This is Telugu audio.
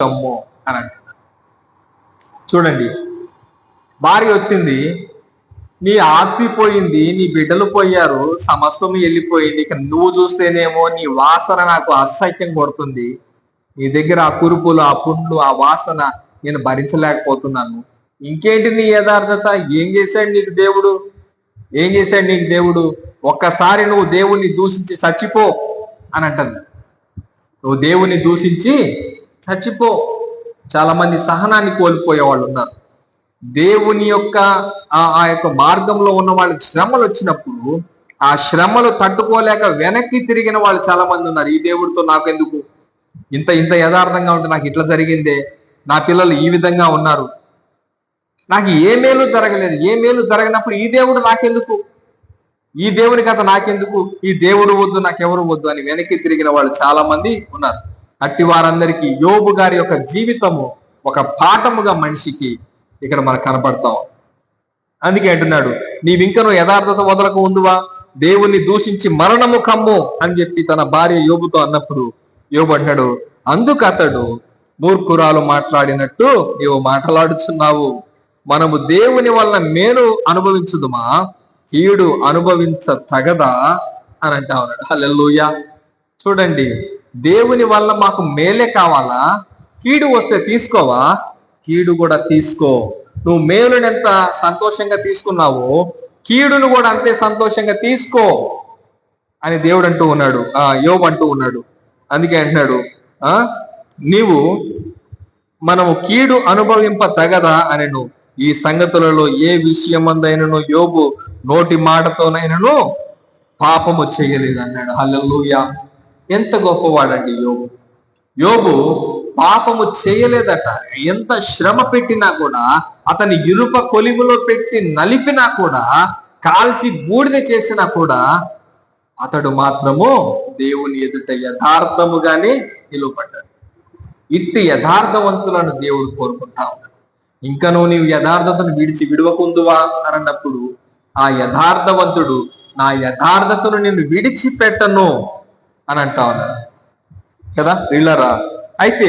అమ్మో అని అంటున్నాడు. చూడండి, భార్య వచ్చింది, నీ ఆస్తి పోయింది, నీ బిడ్డలు పోయారు, సమస్తం వెళ్ళిపోయింది, ఇక నువ్వు చూస్తేనేమో నీ వాసన నాకు అసహ్యం కొడుతుంది, నీ దగ్గర ఆ కురుపులు, ఆ పుండ్లు, ఆ వాసన నేను భరించలేకపోతున్నాను, ఇంకేంటి నీ యథార్థత? ఏం చేశాడు నీకు దేవుడు? ఏం చేశాడు నీకు దేవుడు? ఒక్కసారి నువ్వు దేవుణ్ణి దూషించి చచ్చిపో అని అంటుంది. నువ్వు దేవుణ్ణి దూషించి చచ్చిపో. చాలా మంది సహనాన్ని కోల్పోయే వాళ్ళు ఉన్నారు. దేవుని యొక్క ఆ యొక్క మార్గంలో ఉన్న వాళ్ళకి శ్రమలు వచ్చినప్పుడు ఆ శ్రమలు తట్టుకోలేక వెనక్కి తిరిగిన వాళ్ళు చాలా మంది ఉన్నారు. ఈ దేవుడితో నాకెందుకు, ఇంత ఇంత యథార్థంగా ఉంటే నాకు ఇట్లా జరిగిందే, నా పిల్లలు ఈ విధంగా ఉన్నారు, నాకు ఏ మేలు జరగలేదు, ఏ మేలు జరగనప్పుడు ఈ దేవుడు నాకెందుకు, ఈ దేవుడి కథ నాకెందుకు, ఈ దేవుడు వద్దు, నాకెవరు వద్దు అని వెనక్కి తిరిగిన వాళ్ళు చాలా మంది ఉన్నారు. అట్టి వారందరికీ యోబు గారి యొక్క జీవితము ఒక పాఠముగా మనిషికి ఇక్కడ మనకు కనపడతాం. అందుకే అంటున్నాడు, నీవింకను యథార్థత వదలకు ఉందువా, దేవుణ్ణి దూషించి మరణము కమ్ము అని చెప్పి తన భార్య యోబుతో అన్నప్పుడు యోబు అంటాడు, అందుకు అతడు, మూర్ఖురాలు మాట్లాడినట్టు నీవు మాట్లాడుచున్నావు, మనము దేవుని వల్ల మేలు అనుభవించుదుమా, కీడు అనుభవించ తగదా అని అంటా ఉన్నాడు. హల్లెలూయా. చూడండి, దేవుని వల్ల మాకు మేలే కావాలా, కీడు వస్తే తీసుకోవా, కీడు కూడా తీసుకో. నువ్వు మేలుని ఎంత సంతోషంగా తీసుకున్నావో కీడును కూడా అంతే సంతోషంగా తీసుకో అని దేవుడు అంటూ ఉన్నాడు, యోబు అంటూ ఉన్నాడు. అందుకే అంటున్నాడు, మనము కీడు అనుభవింప తగదా అనెను. ఈ సంగతులలో ఏ విషయమందైనను యోబు నోటి మాటతోనైనను పాపము చేయలేదు అన్నాడు. హల్లెలూయా. ఎంత గొప్పవాడండి యోబు. యోబు పాపము చేయలేదట. ఎంత శ్రమ పెట్టినా కూడా, అతని ఇనుప కొలిములో పెట్టి నలిపినా కూడా, కాల్చి బూడిద చేసినా కూడా అతడు మాత్రము దేవుని ఎదుట యథార్థముగానే నిలువబడ్డాడు. ఇట్టి యథార్థవంతులను దేవుడు కోరుకుంటా ఉన్నాడు. ఇంకనూ నీవు యథార్థతను విడవకుందువా అని అన్నప్పుడు ఆ యథార్థవంతుడు, నా యథార్థతను నేను విడిచిపెట్టను అని అంటా ఉన్నాడు కదా వీళ్ళరా. అయితే